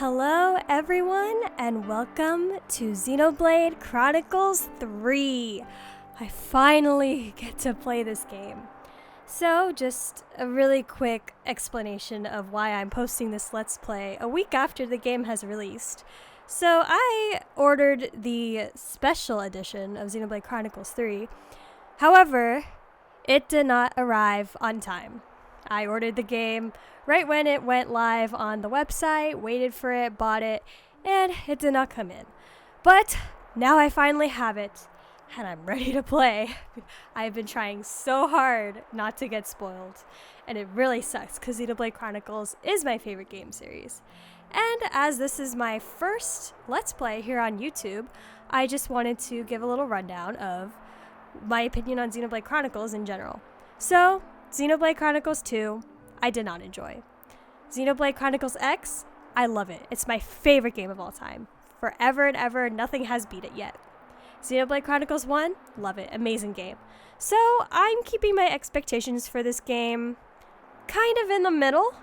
Hello everyone and welcome to Xenoblade Chronicles 3. I finally get to play this game. So just a really quick explanation of why I'm posting this Let's Play a week after the game has released. So I ordered the special edition of Xenoblade Chronicles 3. However, it did not arrive on time. I ordered the game right when it went live on the website, waited for it, bought it, and it did not come in. But now I finally have it, and I'm ready to play. I've been trying so hard not to get spoiled, and it really sucks because Xenoblade Chronicles is my favorite game series. And as this is my first Let's Play here on YouTube, I just wanted to give a little rundown of my opinion on Xenoblade Chronicles in general. So, Xenoblade Chronicles 2, I did not enjoy. Xenoblade Chronicles X, I love it. It's my favorite game of all time. Forever and ever, nothing has beat it yet. Xenoblade Chronicles 1, love it. Amazing game. So, I'm keeping my expectations for this game kind of in the middle.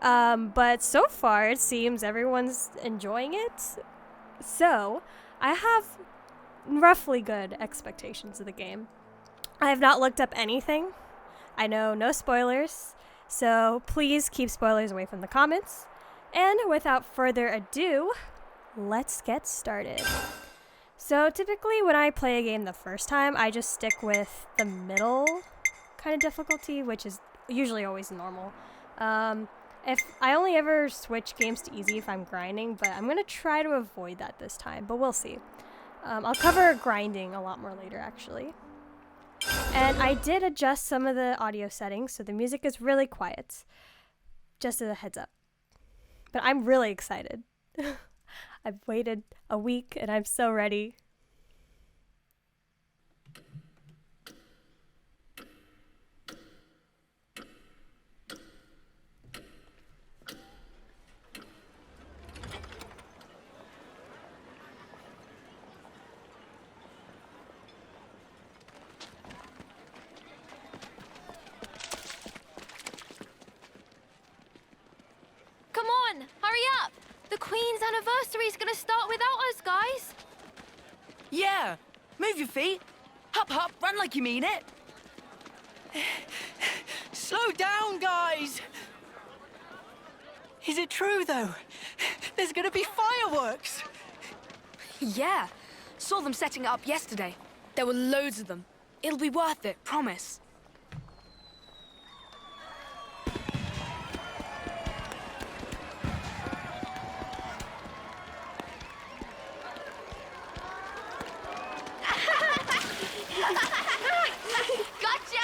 But so far, it seems everyone's enjoying it. So, I have roughly good expectations of the game. I have not looked up anything. I know no spoilers, so please keep spoilers away from the comments. And without further ado, let's get started. So typically when I play a game the first time, I just stick with the middle kind of difficulty, which is usually always normal. If I only ever switch games to easy if I'm grinding, but I'm going to try to avoid that this time, but we'll see. I'll cover grinding a lot more later, actually. And I did adjust some of the audio settings, so the music is really quiet. Just as a heads up. But I'm really excited. I've waited a week and I'm so ready. Come on, hurry up! The Queen's anniversary is gonna start without us, guys! Yeah! Move your feet! Hop, hop, run like you mean it! Slow down, guys! Is it true, though? There's gonna be fireworks! Yeah, saw them setting it up yesterday. There were loads of them. It'll be worth it, promise. Gotcha!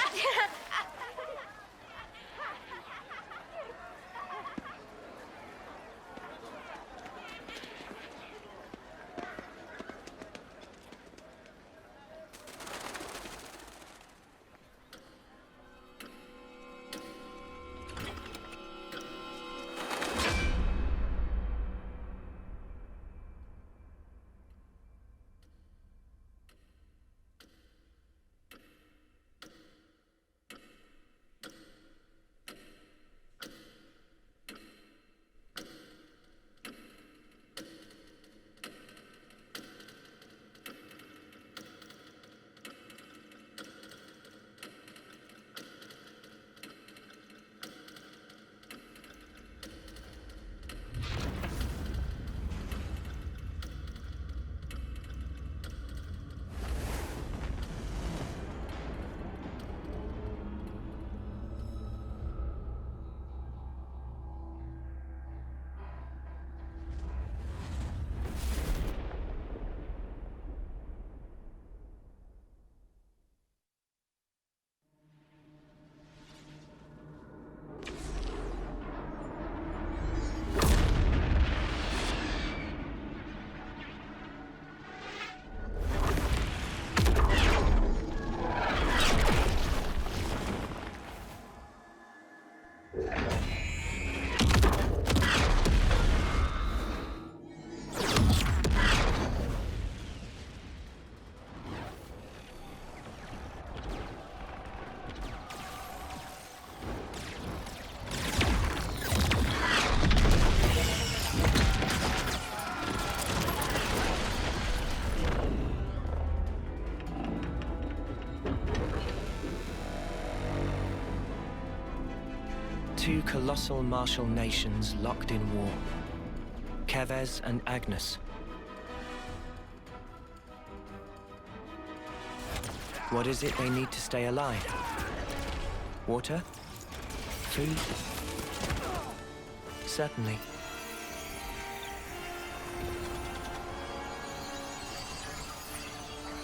Two colossal martial nations locked in war. Kevez and Agnes. What is it they need to stay alive? Water? Food? Certainly.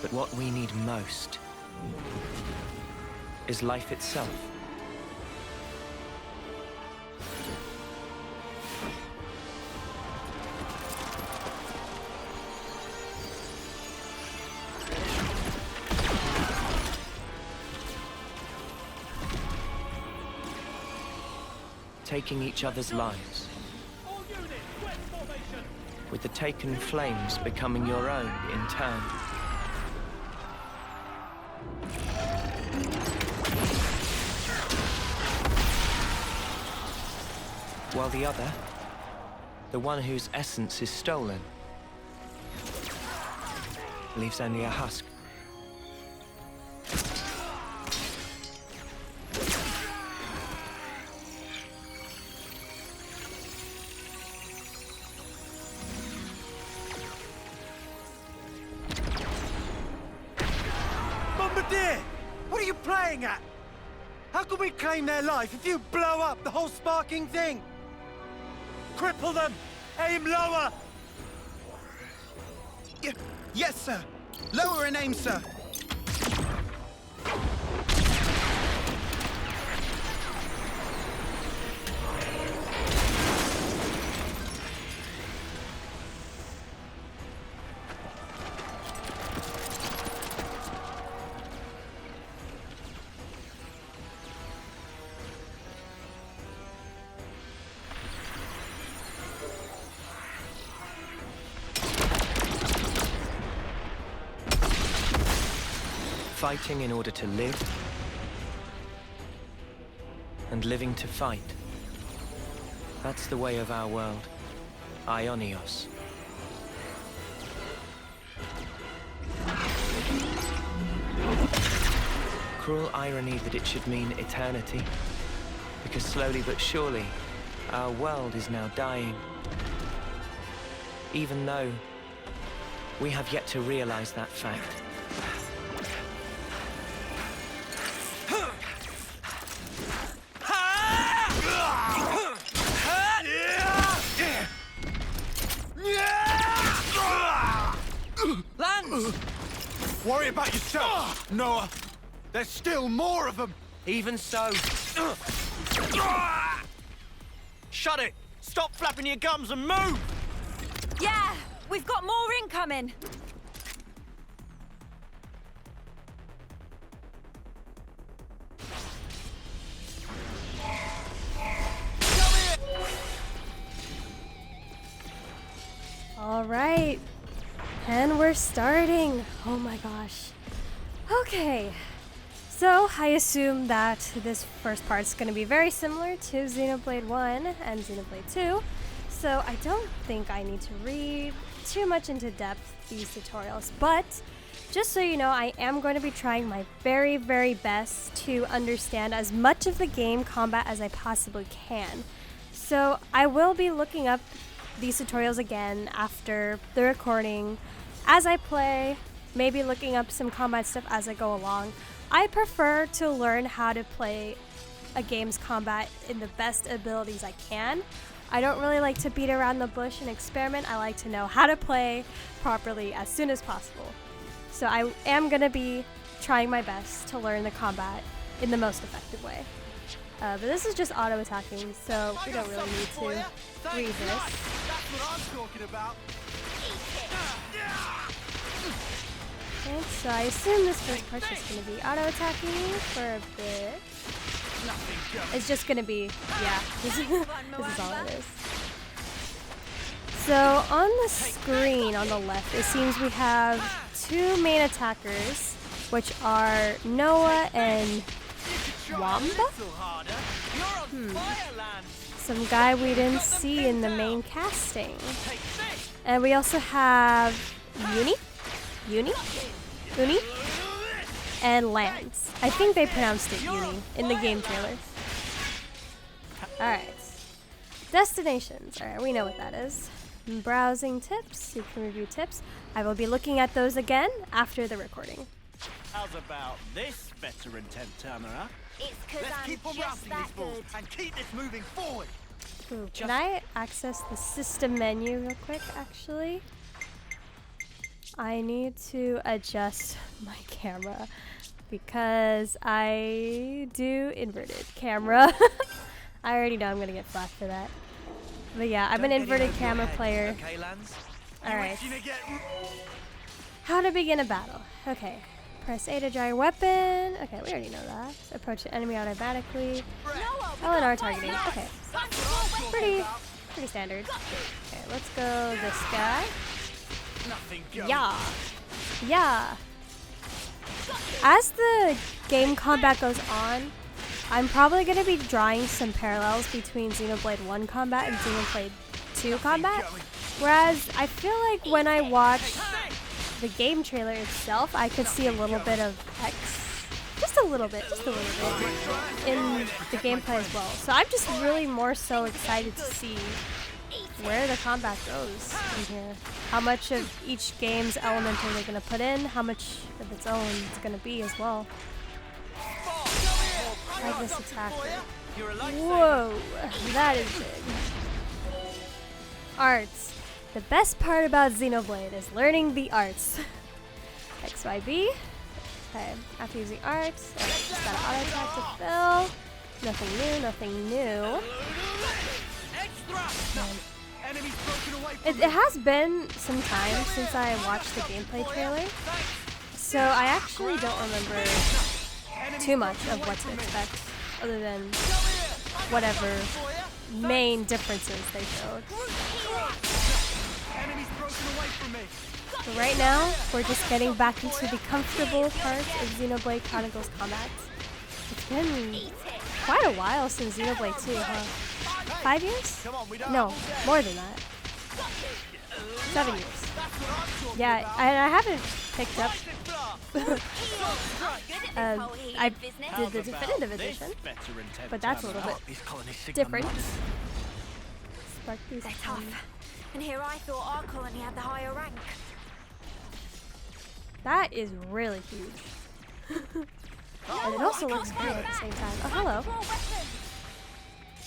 But what we need most is life itself. Taking each other's lives. With the taken flames becoming your own in turn. While the other, the one whose essence is stolen, leaves only a husk. Bombardier! What are you playing at? How can we claim their life if you blow up the whole sparking thing? Cripple them! Aim lower! Yes, sir. Lower and aim, sir. Fighting in order to live, and living to fight. That's the way of our world. Ionios. Cruel irony that it should mean eternity, because slowly but surely, our world is now dying. Even though we have yet to realize that fact. Worry about yourself, Noah. There's still more of them. Even so. Shut it! Stop flapping your gums and move! Yeah, we've got more incoming. All right. And we're starting. Oh my gosh. Okay. So I assume that this first part's going to be very similar to Xenoblade 1 and Xenoblade 2. So I don't think I need to read too much into depth these tutorials. But just so you know, I am going to be trying my very, very best to understand as much of the game combat as I possibly can. So I will be looking up these tutorials again after the recording as I play, maybe looking up some combat stuff as I go along. I prefer to learn how to play a game's combat in the best abilities I can. I don't really like to beat around the bush and experiment. I like to know how to play properly as soon as possible. So I am going to be trying my best to learn the combat in the most effective way. But this is just auto-attacking, so we don't really need to read this. That's what I'm talking about. Okay, so I assume this first part's just going to be auto-attacking for a bit. It's just going to be, yeah, this is all it is. So on the screen on the left, it seems we have two main attackers, which are Noah and Wamba? Some guy we didn't see in the main casting. And we also have Uni, and Lance. I think they pronounced it Uni in the game trailer. Alright. Destinations. Alright, we know what that is. Browsing tips. You can review tips. I will be looking at those again after the recording. How's about this veteran 10-timer, huh? It's because Let's I'm keep on just rousing that these fools good. and keep this moving forward. Ooh, can I access the system menu real quick, actually? I need to adjust my camera because I do inverted camera. I already know I'm gonna get flack for that. But yeah, I'm an inverted camera player. Okay, Lance? Alright. How to begin a battle. Okay. Press A to draw your weapon. Okay, we already know that. Approach the enemy automatically. LNR targeting. Okay. Pretty standard. Okay, let's go this guy. Yeah. Yeah. As the game combat goes on, I'm probably going to be drawing some parallels between Xenoblade 1 combat and Xenoblade 2 combat. Whereas I feel like when I watch the game trailer itself, I could see a little bit of X. Just a little bit in the gameplay as well. So I'm just really more so excited to see where the combat goes in here. How much of each game's element are they going to put in? How much of its own it's going to be as well. I have this attacker. Whoa, that is big. Arts. The best part about Xenoblade is learning the arts. X, Y, B. Okay, after using arts, just got an auto attack to fill. Nothing new. It has been some time since I watched the gameplay trailer, so I actually don't remember too much of what to expect, other than whatever main differences they showed. But right now, we're just getting back into the comfortable parts of Xenoblade Chronicles combat. It's been quite a while since Xenoblade 2, huh? 5 years? No, more than that. 7 years. Yeah, I haven't picked up. I did the definitive edition, but that's a little bit different. Spark these. They're tough. And here I thought our colony had the higher rank. That is really huge. And it also looks cool at the same time. Oh, hello.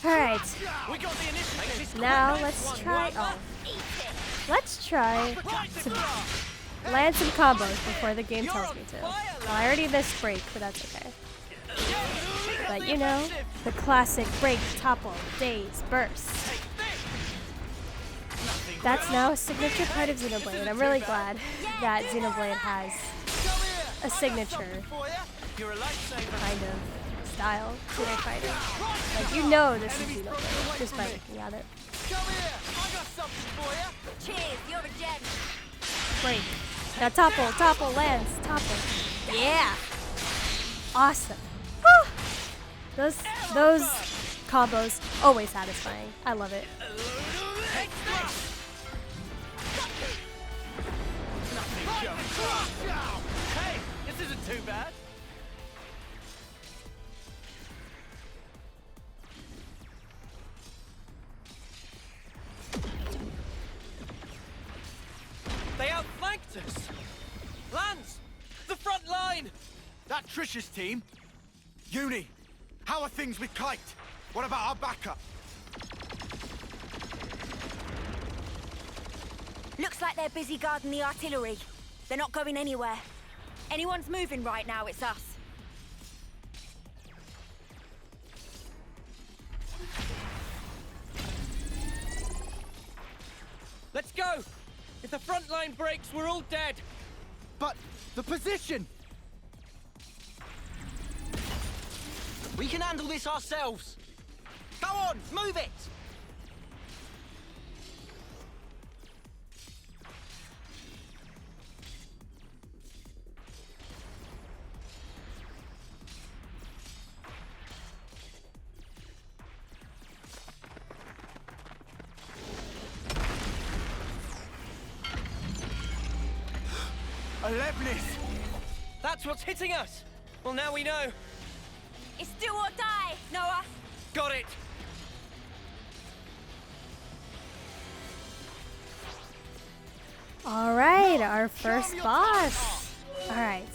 Alright. Now let's try. Oh. Let's try to land some combos before the game tells me to. Well, I already missed break, but that's okay. But you know, the classic break, topple, daze, burst. That's now a signature part of Xenoblade, and I'm really glad that Xenoblade has a signature kind of style to their fighting. Like, you know this is Xenoblade just by looking at it. Cheers, you're a gem. Break. Now topple, lands, topple. Yeah! Awesome. Woo! Those combos, always satisfying. I love it. Hey, this isn't too bad. They outflanked us! Lance! The front line! That Trish's team? Uni, how are things with Kite? What about our backup? Looks like they're busy guarding the artillery. They're not going anywhere. Anyone's moving right now, it's us. Let's go! If the front line breaks, we're all dead! But the position! We can handle this ourselves! Go on, move it! Alevnis! That's what's hitting us! Well, now we know. It's do or die, Noah. Got it! Alright, our first boss. Alright.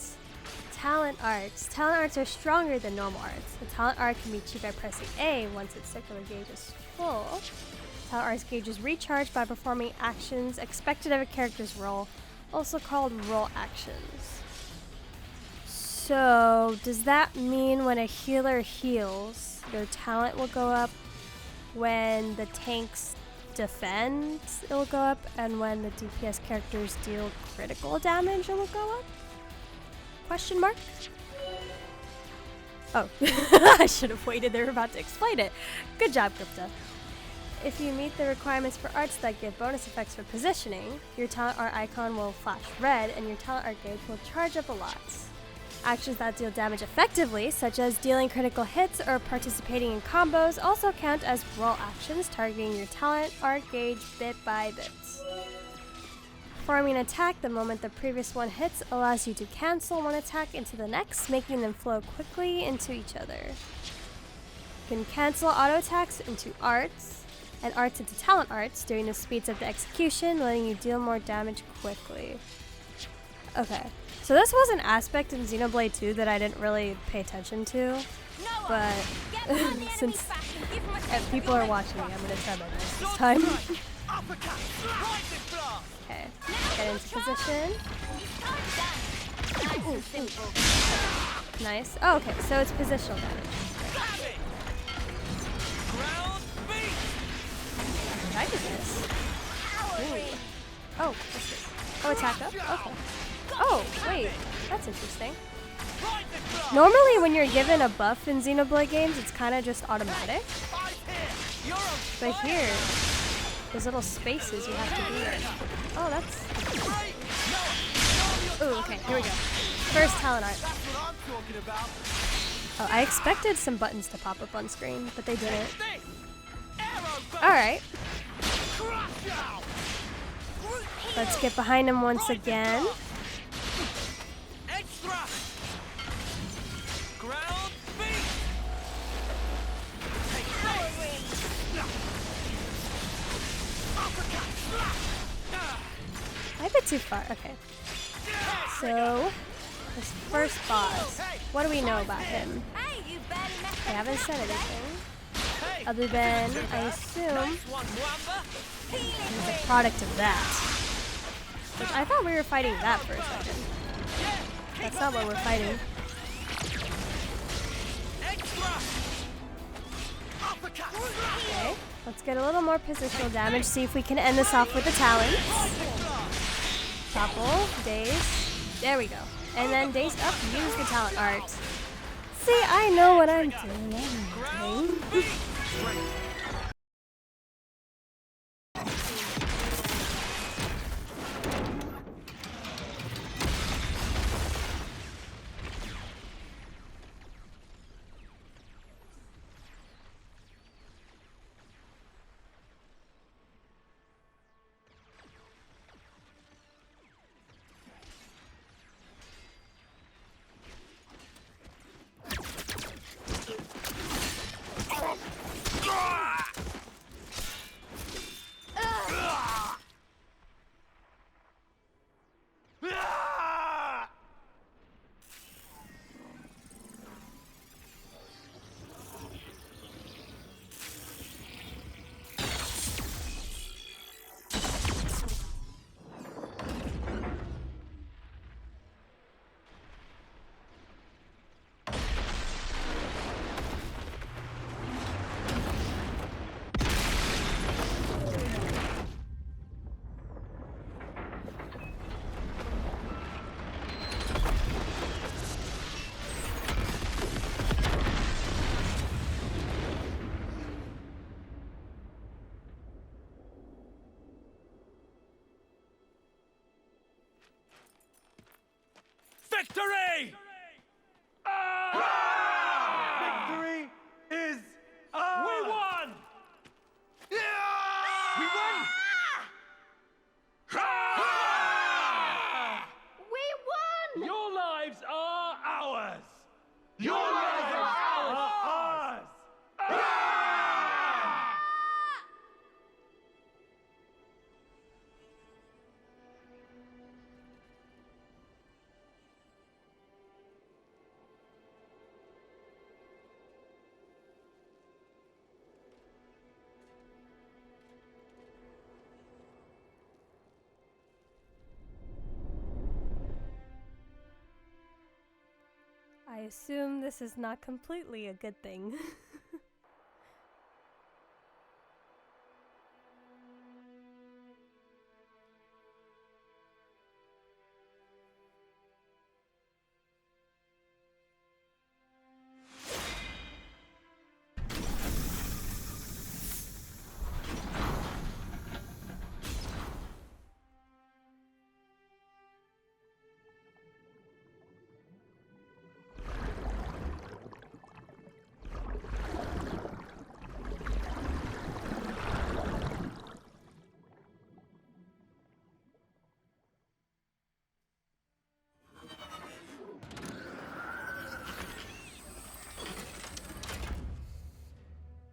Talent arts. Talent arts are stronger than normal arts. The talent art can be achieved by pressing A once its circular gauge is full. Talent arts gauge is recharged by performing actions expected of a character's role, also called role actions. So, does that mean when a healer heals, their talent will go up? When the tanks defend, it will go up, and when the DPS characters deal critical damage, it will go up? Question mark? Oh, I should have waited. They were about to explain it. Good job, Crypta. If you meet the requirements for arts that give bonus effects for positioning, your talent art icon will flash red and your talent art gauge will charge up a lot. Actions that deal damage effectively, such as dealing critical hits or participating in combos, also count as role actions targeting your talent art gauge bit by bit. Performing an attack the moment the previous one hits allows you to cancel one attack into the next, making them flow quickly into each other. You can cancel auto attacks into arts, and arts into talent arts during the speeds of the execution, letting you deal more damage quickly. Okay. So this was an aspect in Xenoblade 2 that I didn't really pay attention to, but since people are watching me, I'm going to try my best this time. Okay, get into position. Ooh. Nice. Oh, okay, so it's positional damage. Did I do this? Ooh. Oh, what's this? Oh, attack up? Okay. Oh, wait, that's interesting. Normally when you're given a buff in Xenoblade games, it's kind of just automatic. But here, there's little spaces you have to be in. Oh, that's... Ooh, okay, here we go. First talent art. Oh, I expected some buttons to pop up on screen, but they didn't. Alright. Let's get behind him once again. I bit too far. Okay. So, this first boss, what do we know about him? I haven't said anything. Other than, I assume, he's a product of that. Which I thought we were fighting that for a second. That's not what we're fighting. Okay, let's get a little more positional damage, see if we can end this off with the talents. Topple, daze, there we go. And then daze up, use the talent art. See, I know what I'm doing. Victory! Victory is ours! We won! We won! We won! Your lives are ours! Your lives are ours! assume this is not completely a good thing.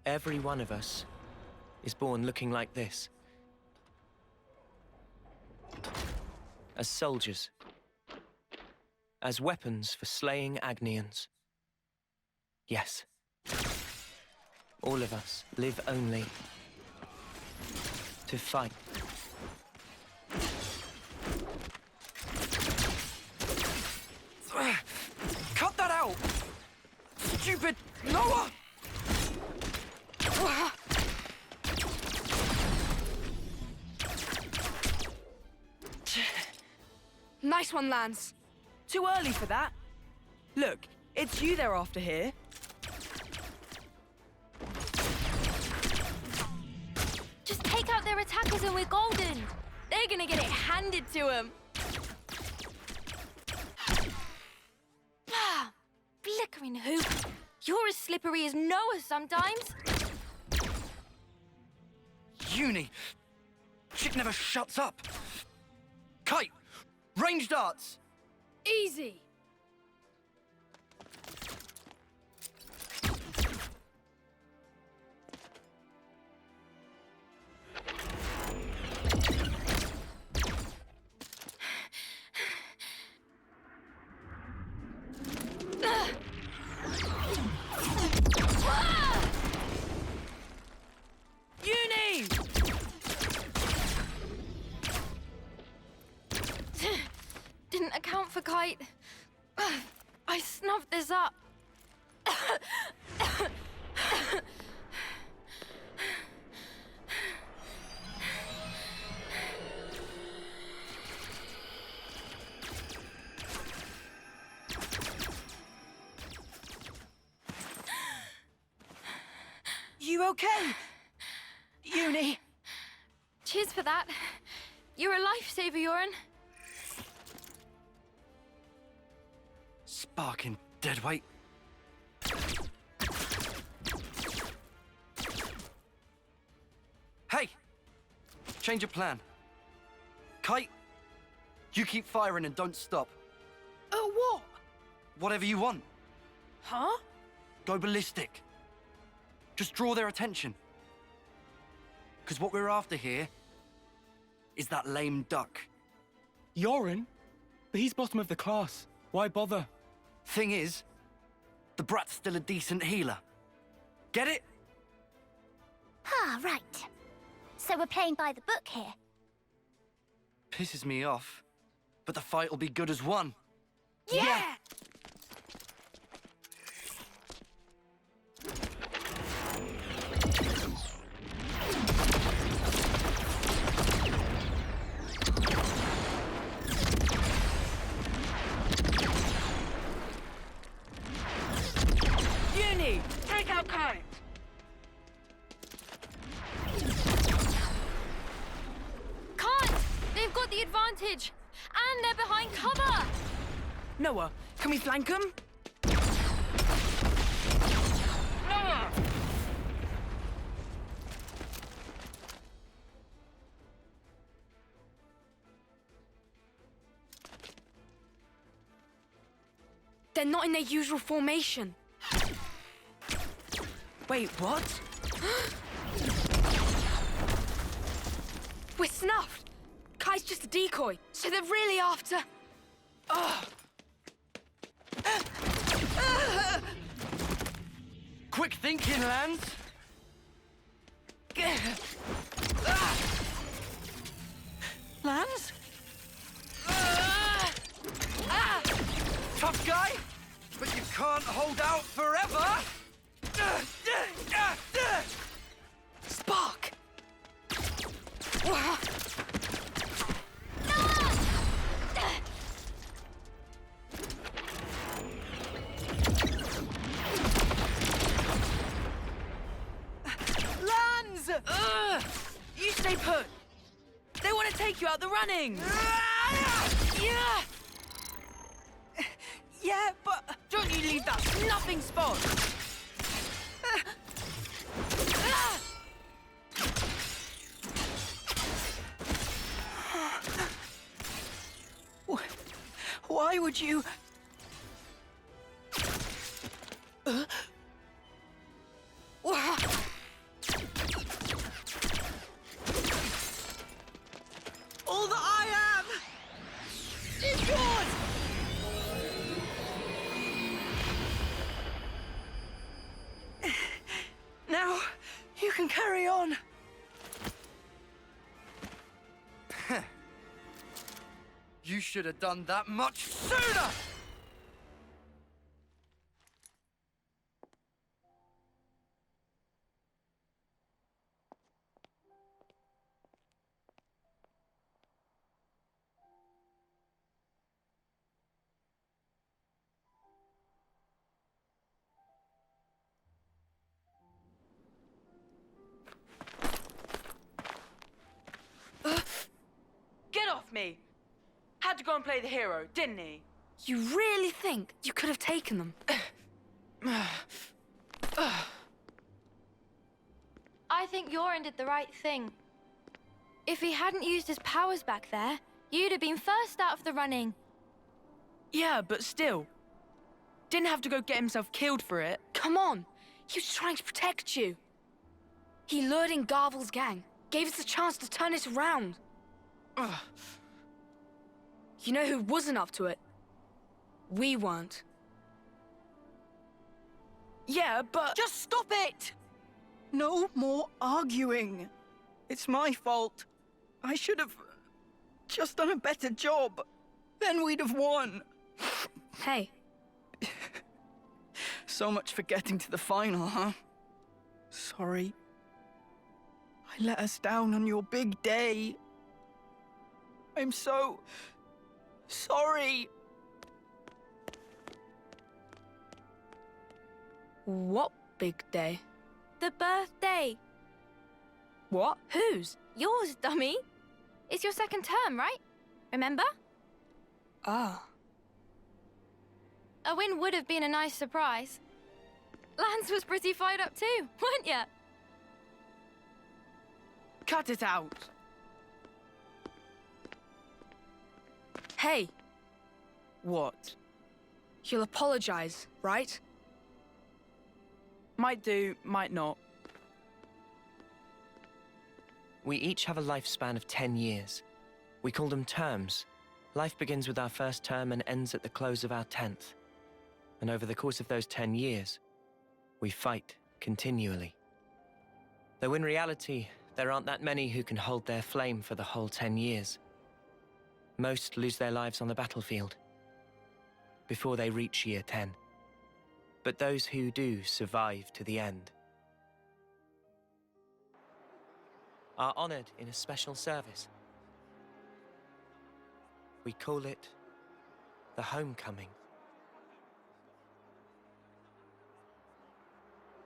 Every one of us is born looking like this. As soldiers. As weapons for slaying Agnians. Yes. All of us live only to fight. Cut that out! Stupid Noah! Nice one, Lance. Too early for that. Look, it's you they're after here. Just take out their attackers and we're golden. They're gonna get it handed to them. Flickering hoop. You're as slippery as Noah sometimes. Uni! Chick never shuts up. Kite! Range darts! Easy. Uni! Didn't account for Kite. I snuffed this up. You okay? Uni! Cheers for that. You're a lifesaver, Yoren. Sparking deadweight. Hey! Change of plan. Kite, you keep firing and don't stop. Oh, what? Whatever you want. Huh? Go ballistic. Just draw their attention. Because what we're after here is that lame duck. Yoren? But he's bottom of the class. Why bother? Thing is, the brat's still a decent healer. Get it? Ah, right. So we're playing by the book here. Pisses me off, but the fight will be good as one. Yeah! Uni! Take out Kite. Can't! They've got the advantage. And they're behind cover. Noah, can we flank them? Noah! They're not in their usual formation. Wait, what? We're snuffed. Kai's just a decoy, so they're really after... Quick thinking, Lance. Lance? Tough guy, but you can't out forever! Spark! Lands! You stay put. They want to take you out the running. Yeah! Yeah, but don't you leave that snuffing spot. Why would you... All that I am is yours! Now, you can carry on. You should have done that much sooner! Get off me! Had to go and play the hero, didn't he? You really think you could have taken them? I think Yoren did the right thing. If he hadn't used his powers back there, you'd have been first out of the running. Yeah, but still. Didn't have to go get himself killed for it. Come on, he was trying to protect you. He lured in Garvel's gang, gave us a chance to turn it around. You know who wasn't up to it? We weren't. Yeah, but... Just stop it! No more arguing. It's my fault. I should have just done a better job. Then we'd have won. Hey. So much for getting to the final, huh? Sorry. I let us down on your big day. I'm so... sorry. What big day? The birthday. What? Whose? Yours, dummy. It's your second term, right? Remember? Ah. A win would have been a nice surprise. Lance was pretty fired up too, weren't ya? Cut it out. Hey, What? you'll apologize, right? Might do, might not. We each have a lifespan of 10 years. We call them terms. Life begins with our first term and ends at the close of our 10th. And over the course of those 10 years, we fight continually. Though in reality, there aren't that many who can hold their flame for the whole 10 years. Most lose their lives on the battlefield before they reach year 10. But those who do survive to the end are honored in a special service. We call it the homecoming.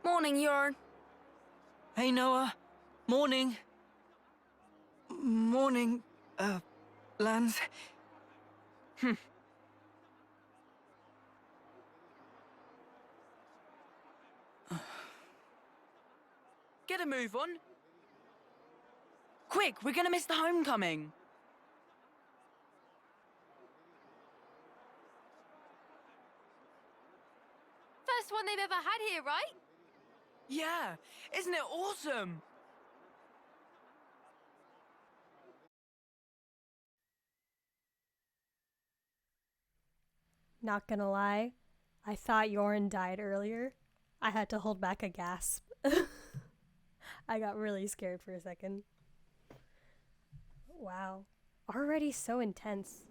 Morning, Jorn. Hey, Noah. Morning. Morning, Lance. Get a move on. Quick, we're gonna miss the homecoming. First one they've ever had here, right? Yeah, isn't it awesome? Not gonna lie, I thought Yoren died earlier. I had to hold back a gasp. I got really scared for a second. Wow. Already so intense.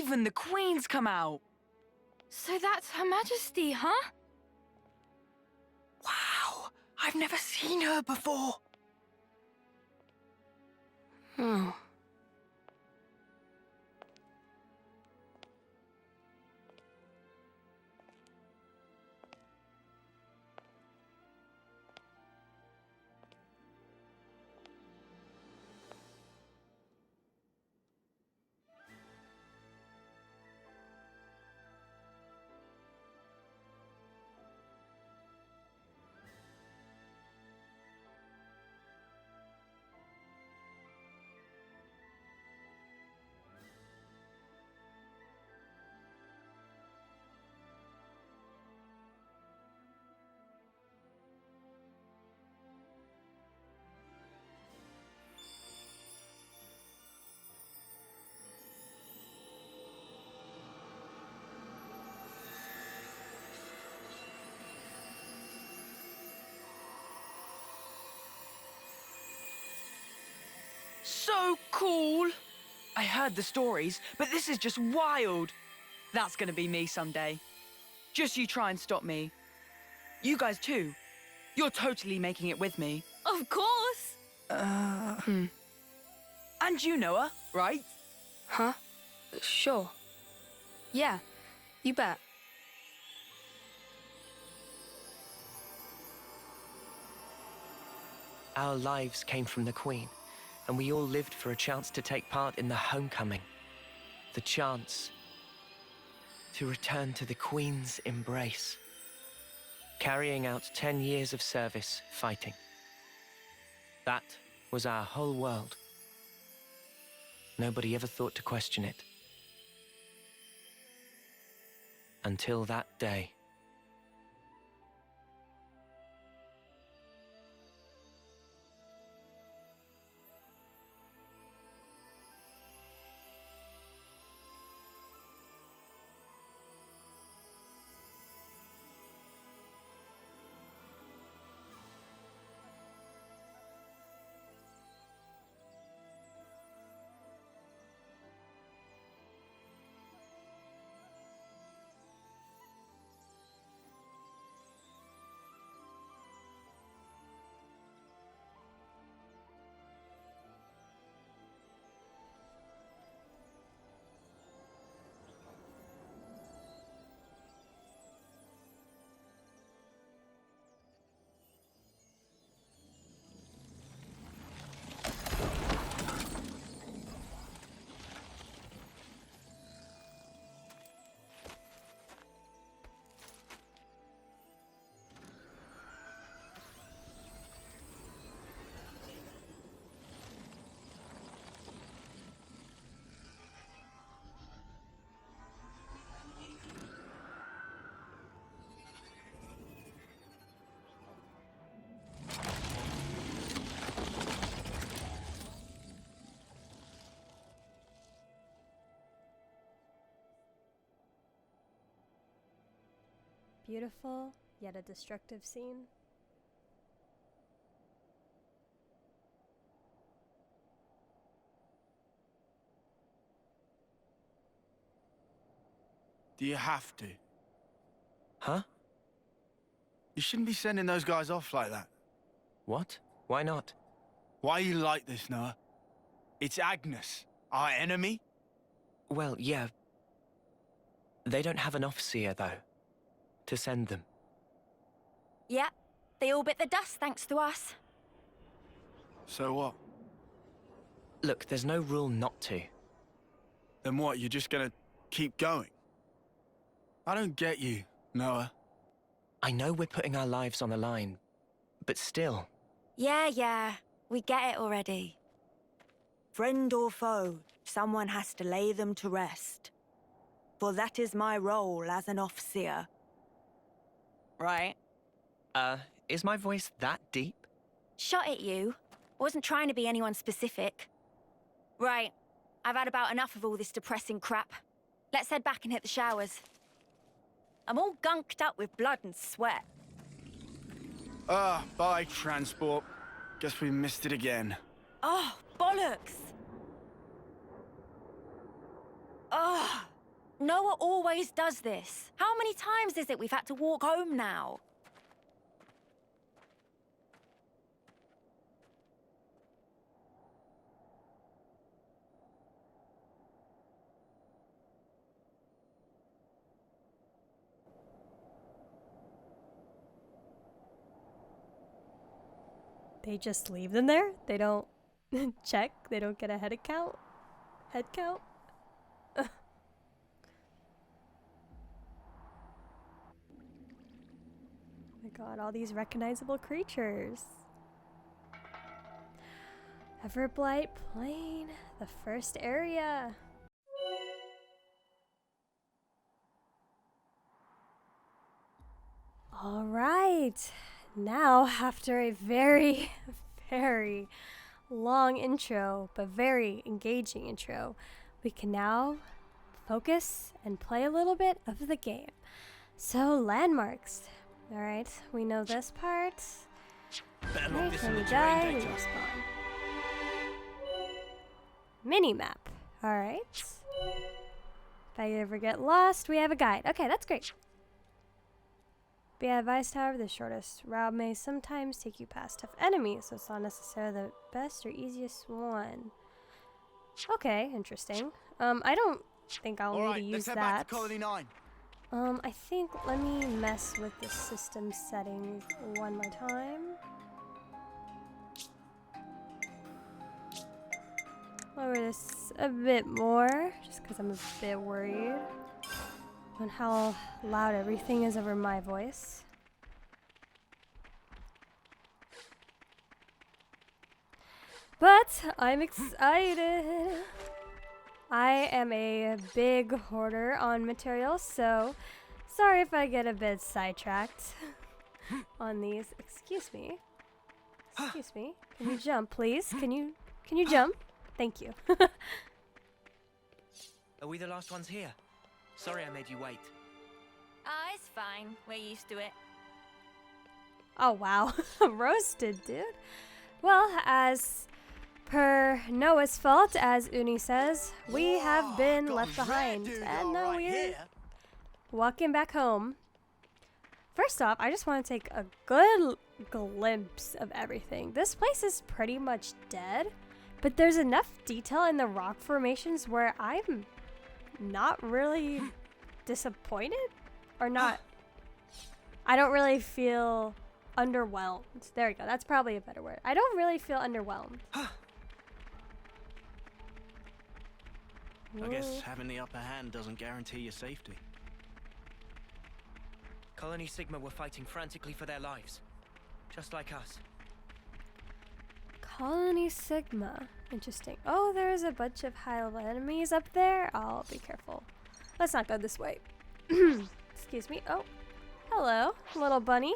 Even the Queen's come out. So that's Her Majesty, huh? Wow, I've never seen her before. Hmm. So cool! I heard the stories, but this is just wild. That's gonna be me someday. Just you try and stop me. You guys too. You're totally making it with me. Of course! And you know her, right? Huh? Sure. Yeah, you bet. Our lives came from the Queen, and we all lived for a chance to take part in the homecoming. The chance to return to the Queen's embrace. Carrying out 10 years of service fighting. That was our whole world. Nobody ever thought to question it. Until that day. Beautiful, yet a destructive scene. Do you have to? Huh? You shouldn't be sending those guys off like that. What? Why not? Why are you like this, Noah? It's Agnes, our enemy. Well, yeah. They don't have an officer, though, to send them. Yep, they all bit the dust thanks to us. So what? Look, there's no rule not to. Then what, you're just gonna keep going? I don't get you, Noah. I know we're putting our lives on the line, but still. Yeah, we get it already. Friend or foe, someone has to lay them to rest. For that is my role as an officer. Right. Is my voice that deep? Shot at you. Wasn't trying to be anyone specific. Right. I've had about enough of all this depressing crap. Let's head back and hit the showers. I'm all gunked up with blood and sweat. Bye, transport. Guess we missed it again. Oh, bollocks! Oh! Noah always does this. How many times is it we've had to walk home now? They just leave them there? They don't check? They don't get a head count? Head count? Oh my god, all these recognizable creatures. Everblight Plain, the first area. All right. Now, after a very, very long intro, but very engaging intro, we can now focus and play a little bit of the game. So, landmarks. Alright, we know this part. Alright, when we die, we respawn. Mini-map. Alright. If I ever get lost, we have a guide. Okay, that's great. Be advised, however, the shortest route may sometimes take you past tough enemies, so it's not necessarily the best or easiest one. Okay, interesting. I don't think I'll need to use that. Back to Colony 9. I think let me mess with the system settings one more time. Lower this a bit more, just because I'm a bit worried on how loud everything is over my voice. But I'm excited. I am a big hoarder on materials, so sorry if I get a bit sidetracked on these. Excuse me. Excuse me. Can you jump, please? Can you jump? Thank you. Are we the last ones here? Sorry I made you wait. Ah, it's fine. We're used to it. Oh wow. Roasted, dude. Well, as per Noah's fault, as Uni says, we have been left behind. And now we're walking back home. First off, I just want to take a good glimpse of everything. This place is pretty much dead, but there's enough detail in the rock formations where I'm not really disappointed, or not. I don't really feel underwhelmed. There we go. That's probably a better word. I don't really feel underwhelmed. I guess having the upper hand doesn't guarantee your safety. Colony Sigma were fighting frantically for their lives, just like us. Colony Sigma. Interesting. Oh, there's a bunch of high-level enemies up there. I'll be careful. Let's not go this way. Excuse me. Oh, hello, little bunny.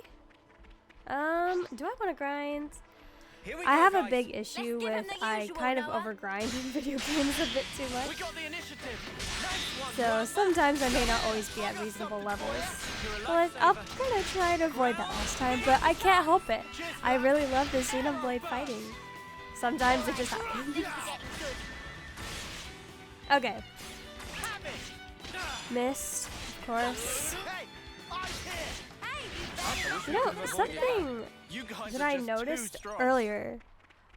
Do I want to grind? I have a big issue with I kind of overgrind in video games a bit too much. So sometimes I may not always be at reasonable levels. But I'm gonna try to avoid that last time, but I can't help it. I really love the Xenoblade fighting. Sometimes it just happens. Okay. Missed, of course. You know, something that I noticed earlier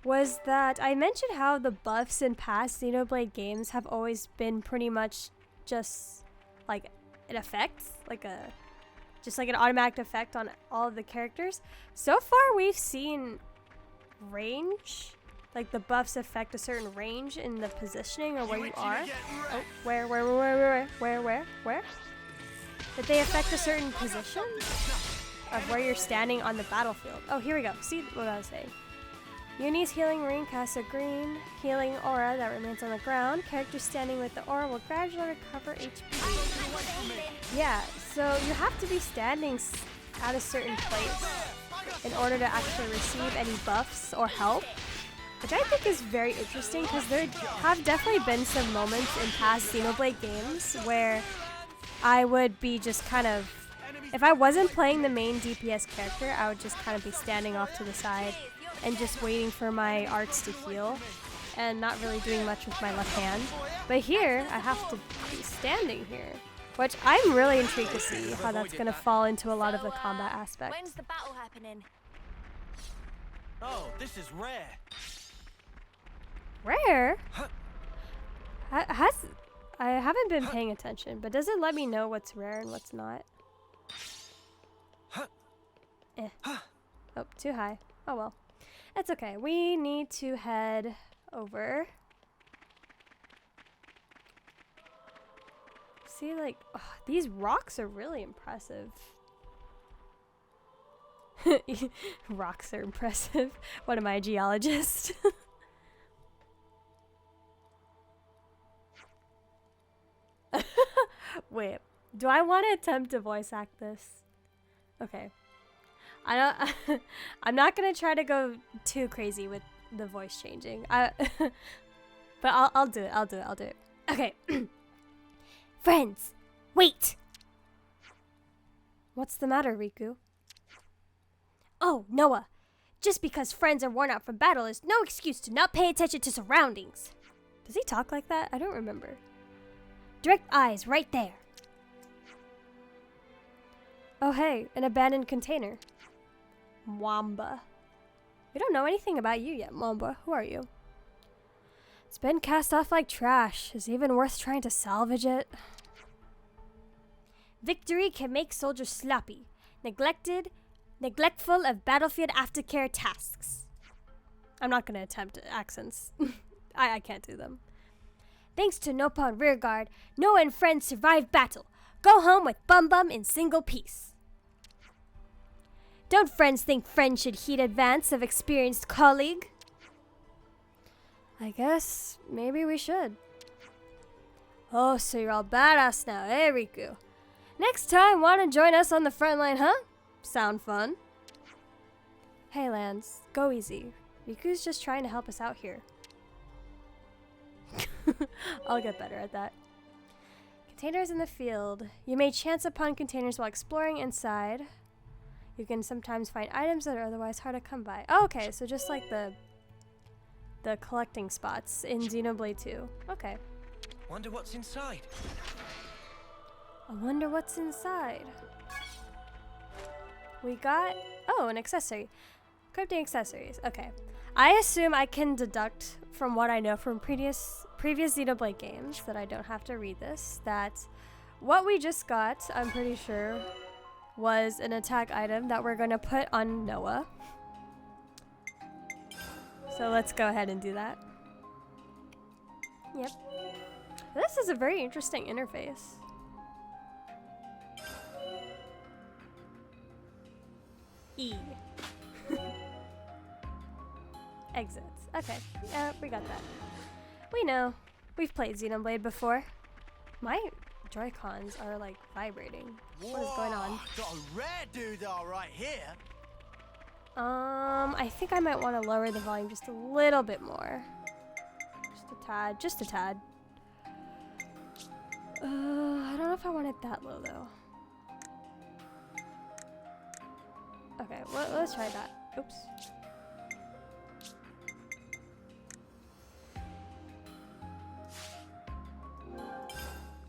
was that I mentioned how the buffs in past Xenoblade games have always been pretty much just like an effect, just like an automatic effect on all of the characters. So far we've seen range, like the buffs affect a certain range in the positioning or where you are. Oh, where? That they affect a certain position of where you're standing on the battlefield. Oh, here we go. See what I was saying. Uni's healing ring casts a green healing aura that remains on the ground. Characters standing with the aura will gradually recover HP. Yeah, so you have to be standing at a certain place in order to actually receive any buffs or help, which I think is very interesting because there have definitely been some moments in past Xenoblade games where I would be just kind of, if I wasn't playing the main DPS character, I would just kind of be standing off to the side and just waiting for my arts to heal and not really doing much with my left hand. But here, I have to be standing here. Which I'm really intrigued to see how that's gonna fall into a lot of the combat aspects. When's the battle happening? Oh, this is rare. Rare? I haven't been paying attention, but does it let me know what's rare and what's not? Eh. Oh, too high. Oh well. It's okay. We need to head over. See, like, oh, these rocks are really impressive. Rocks are impressive. What am I, a geologist? Wait, do I want to attempt to voice act this? Okay. I don't I'm not going to try to go too crazy with the voice changing. But I'll do it. I'll do it. Okay. Friends, wait! What's the matter, Riku? Oh, Noah. Just because friends are worn out from battle is no excuse to not pay attention to surroundings. Does he talk like that? I don't remember. Direct eyes right there. Oh hey, an abandoned container. Mwamba. We don't know anything about you yet, Mwamba. Who are you? It's been cast off like trash. Is it even worth trying to salvage it? Victory can make soldiers sloppy, neglectful of battlefield aftercare tasks. I'm not gonna attempt accents. I can't do them. Thanks to Noppa and rearguard, Noah and friends survived battle. Go home with Bum Bum in single piece. Don't friends think friends should heed advance of experienced colleague? I guess maybe we should. Oh, so you're all badass now, eh, Riku? Next time, want to join us on the front line, huh? Sound fun? Hey, Lance, go easy. Riku's just trying to help us out here. I'll get better at that. Containers in the field. You may chance upon containers while exploring inside. You can sometimes find items that are otherwise hard to come by. Oh, okay, so just like the collecting spots in Xenoblade 2. Okay. Wonder what's inside. I wonder what's inside. We got, oh, an accessory. Crafting accessories. Okay. I assume I can deduct from what I know from previous Xenoblade games, that I don't have to read this, that what we just got, I'm pretty sure, was an attack item that we're going to put on Noah. So let's go ahead and do that. Yep. This is a very interesting interface. E. Exits. Okay, we got that. We know. We've played Xenoblade before. My Joy-Cons are like vibrating. What is going on? Got a rare doodah right here. I think I might want to lower the volume just a little bit more. Just a tad. I don't know if I want it that low though. Okay, let's try that. Oops.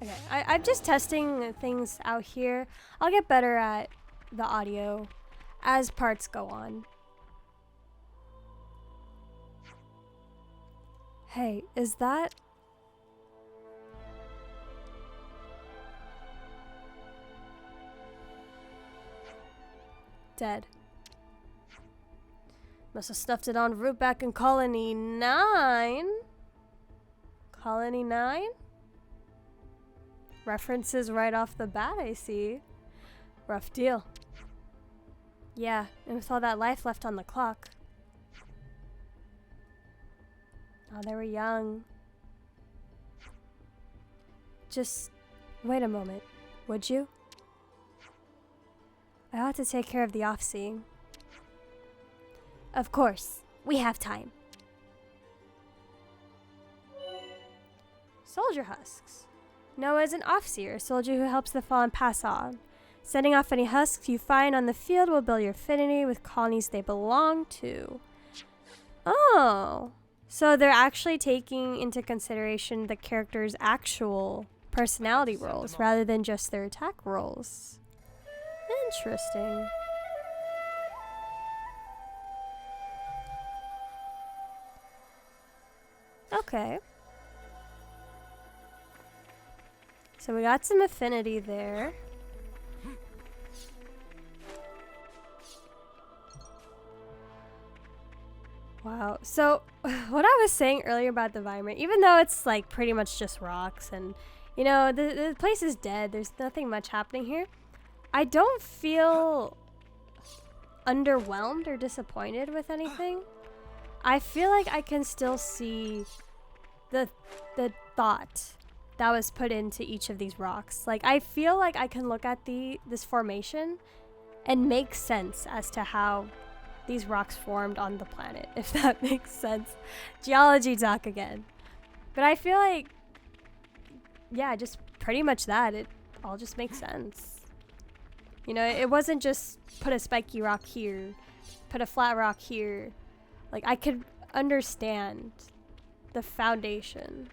Okay, I'm just testing things out here. I'll get better at the audio as parts go on. Hey, is that... dead? Must have stuffed it on route back in Colony 9. Colony 9? References right off the bat, I see. Rough deal. Yeah, and with all that life left on the clock. Oh, they were young. Just wait a moment, would you? I ought to take care of the off-seeing. Of course, we have time. Soldier husks. Noah is an off-seer, a soldier who helps the fallen pass on. Sending off any husks you find on the field will build your affinity with colonies they belong to. Oh, so they're actually taking into consideration the character's actual personality rolls rather than just their attack rolls. Interesting. Okay. So we got some affinity there. Wow. So what I was saying earlier about the environment, even though it's like pretty much just rocks and you know, the place is dead, there's nothing much happening here, I don't feel underwhelmed or disappointed with anything. I feel like I can still see the thought that was put into each of these rocks. Like I feel like I can look at this formation and make sense as to how these rocks formed on the planet, if that makes sense. Geology talk again. But I feel like, yeah, just pretty much that. It all just makes sense. You know, it wasn't just put a spiky rock here, put a flat rock here. Like, I could understand the foundation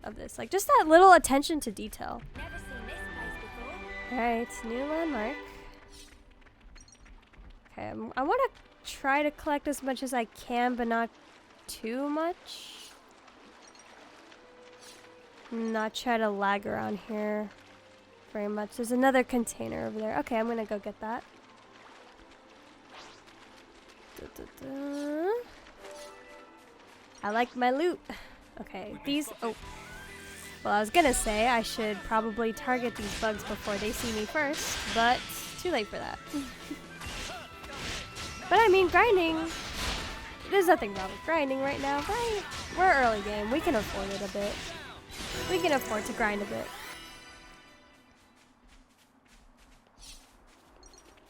of this. Like, just that little attention to detail. Alright, new landmark. Okay, I want to try to collect as much as I can, but not too much. Not try to lag around here very much. There's another container over there. Okay, I'm gonna go get that. I like my loot. Okay, these... Oh. Well, I was gonna say I should probably target these bugs before they see me first, but too late for that. But I mean, grinding, there's nothing wrong with grinding right now, right? We're early game, we can afford it a bit. We can afford to grind a bit.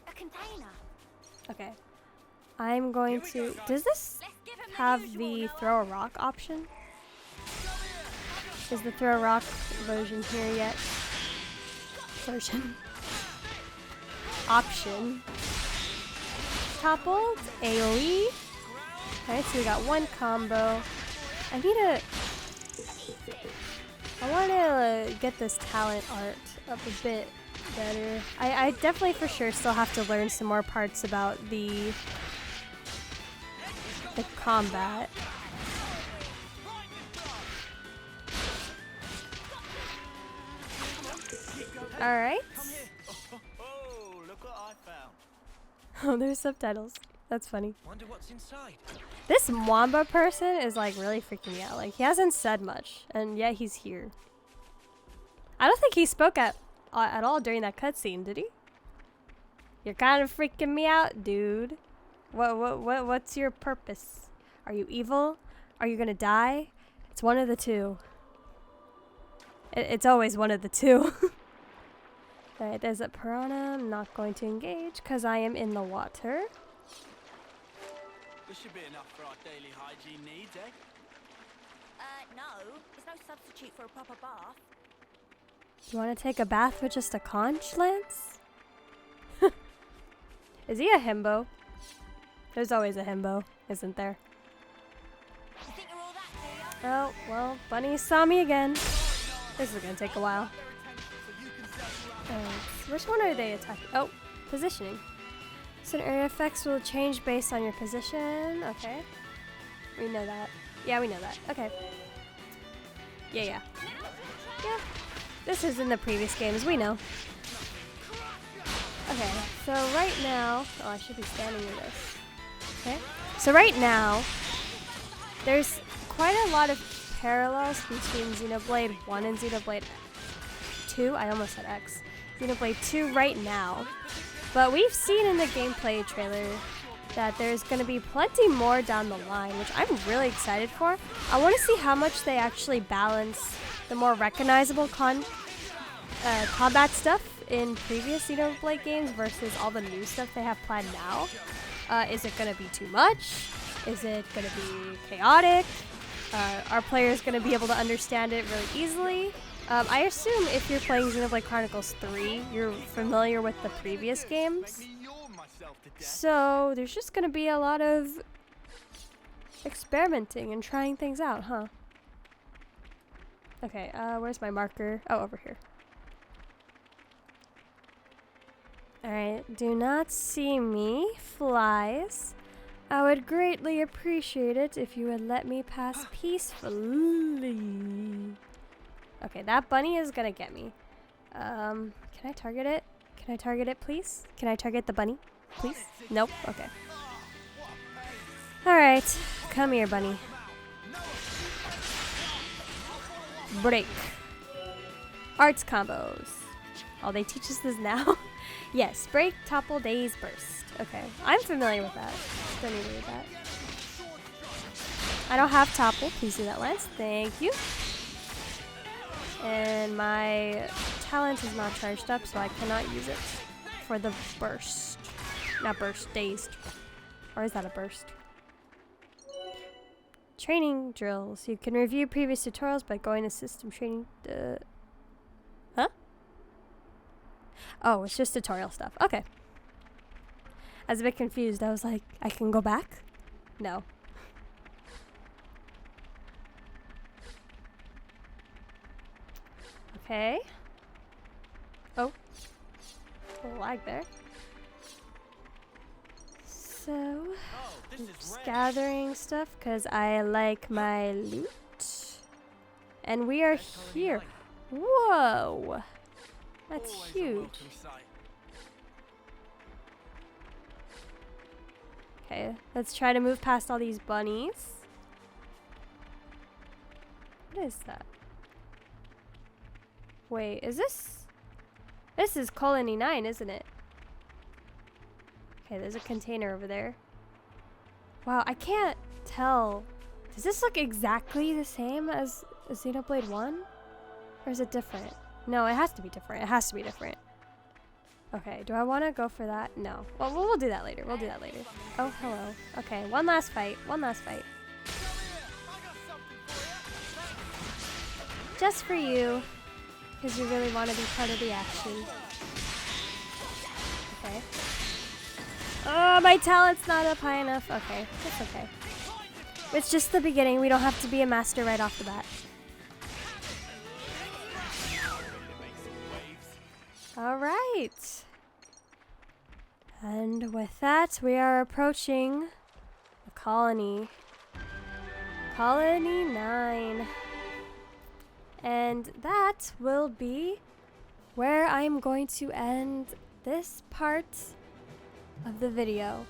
A container. Okay. I'm going to... Does this have the throw a rock option? Is the throw a rock version here yet? Version. Option. Toppled, AoE. Alright, so we got one combo. I want to get this talent art up a bit better. I definitely for sure still have to learn some more parts about the combat. Alright. Oh, look what I found. Oh, there's subtitles. That's funny. Wonder what's inside. This Mwamba person is like really freaking me out. Like he hasn't said much, and yet he's here. I don't think he spoke at all during that cutscene, did he? You're kind of freaking me out, dude. What's your purpose? Are you evil? Are you gonna die? It's one of the two. It's always one of the two. Alright, there's a piranha. I'm not going to engage because I am in the water. This should be enough for our daily hygiene needs, eh? No. There's no substitute for a proper bath. You want to take a bath with just a conch, Lance? Is he a himbo? There's always a himbo, isn't there? You think you're all that, do ya? Oh, well, Bunny saw me again. This is gonna take a while. Which one are they attacking? Oh, positioning. Certain area effects will change based on your position. Okay. We know that. Yeah, we know that. Okay. Yeah. This is in the previous games. We know. Okay, so right now... Oh, I should be standing in this. Okay. So right now, there's quite a lot of parallels between Xenoblade 1 and Xenoblade 2. I almost said X. Xenoblade 2 right now. But we've seen in the gameplay trailer that there's going to be plenty more down the line, which I'm really excited for. I want to see how much they actually balance the more recognizable combat stuff in previous Xenoblade games versus all the new stuff they have planned now. Is it going to be too much? Is it going to be chaotic? Are players going to be able to understand it really easily? I assume if you're playing Xenoblade Chronicles 3, you're familiar with the previous games. So there's just going to be a lot of experimenting and trying things out, huh? Okay, where's my marker? Oh, over here. Alright, do not see me, flies. I would greatly appreciate it if you would let me pass peacefully. Okay, that bunny is gonna get me. Can I target it? Can I target it, please? Can I target the bunny? Please? Nope. Okay. Alright, come here, bunny. Break. Arts combos. Oh, they teach us this now? Yes, break, topple, daze, burst. Okay, I'm familiar with that. Don't need to read that. I don't have topple. Please do that, Lance. Thank you. And my talent is not charged up, so I cannot use it for the burst. Not burst, dazed. Or is that a burst? Training drills. You can review previous tutorials by going to system training. Huh? Oh, it's just tutorial stuff. Okay. I was a bit confused. I was like, I can go back? No. Okay. Oh. A little lag there. So, I'm just gathering stuff because I like my loot. And we are here. Whoa! That's huge. Okay, let's try to move past all these bunnies. What is that? Wait, is this? This is Colony 9, isn't it? Okay, there's a container over there. Wow, I can't tell. Does this look exactly the same as Xenoblade 1? Or is it different? No, it has to be different. It has to be different. Okay, do I want to go for that? No. Well, we'll do that later. We'll do that later. Oh, hello. Okay, one last fight. One last fight. Just for you. Because you really want to be part of the action. Okay. Oh, my talent's not up high enough. Okay, it's okay. It's just the beginning. We don't have to be a master right off the bat. Alright. And with that, we are approaching the colony. Colony 9. And that will be where I'm going to end this part of the video.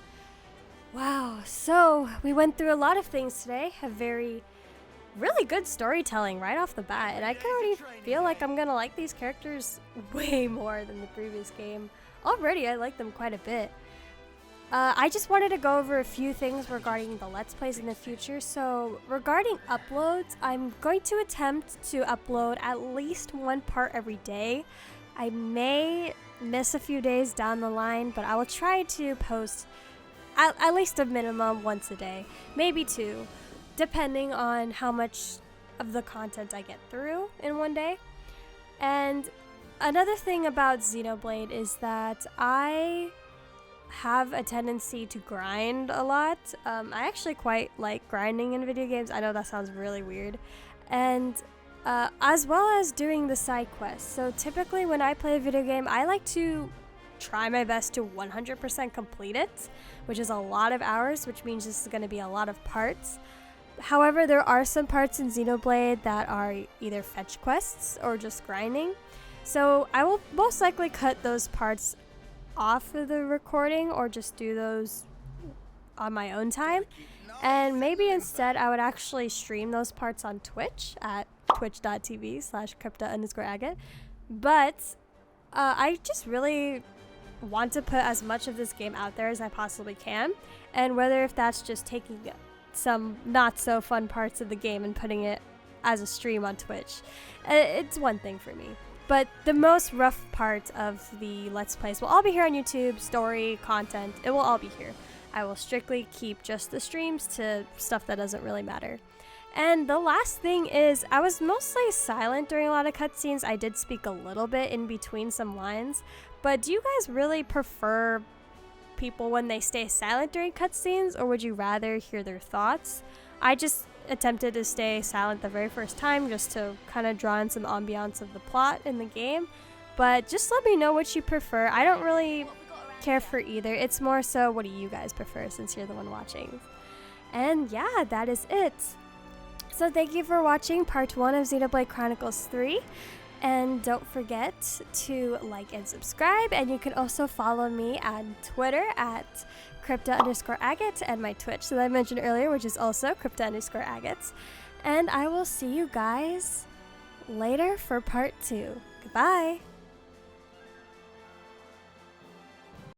Wow, so we went through a lot of things today. A really good storytelling right off the bat, and I can already feel like I'm gonna like these characters way more than the previous game. Already, I like them quite a bit. I just wanted to go over a few things regarding the Let's Plays in the future. So, regarding uploads, I'm going to attempt to upload at least one part every day. I may miss a few days down the line, but I will try to post at least a minimum once a day, maybe two, depending on how much of the content I get through in one day. And another thing about Xenoblade is that I have a tendency to grind a lot. I actually quite like grinding in video games. I know that sounds really weird. And as well as doing the side quests. So typically when I play a video game, I like to try my best to 100% complete it, which is a lot of hours, which means this is going to be a lot of parts. However, there are some parts in Xenoblade that are either fetch quests or just grinding. So I will most likely cut those parts off of the recording or just do those on my own time. And maybe instead I would actually stream those parts on Twitch at twitch.tv/Crypta_Agate. But I just really want to put as much of this game out there as I possibly can. And whether if that's just taking some not so fun parts of the game and putting it as a stream on Twitch, it's one thing for me. But the most rough part of the Let's Plays will all be here on YouTube, story, content, it will all be here. I will strictly keep just the streams to stuff that doesn't really matter. And the last thing is, I was mostly silent during a lot of cutscenes. I did speak a little bit in between some lines, but do you guys really prefer people when they stay silent during cutscenes, or would you rather hear their thoughts? I just attempted to stay silent the very first time just to kind of draw in some ambiance of the plot in the game. But just let me know what you prefer. I don't really care for either. It's more so, what do you guys prefer since you're the one watching? And yeah, that is it. So thank you for watching part 1 of Xenoblade Chronicles 3. And don't forget to like and subscribe. And you can also follow me on Twitter at Crypta_Agate and my Twitch that I mentioned earlier, which is also Crypta_Agate. And I will see you guys later for part 2. Goodbye.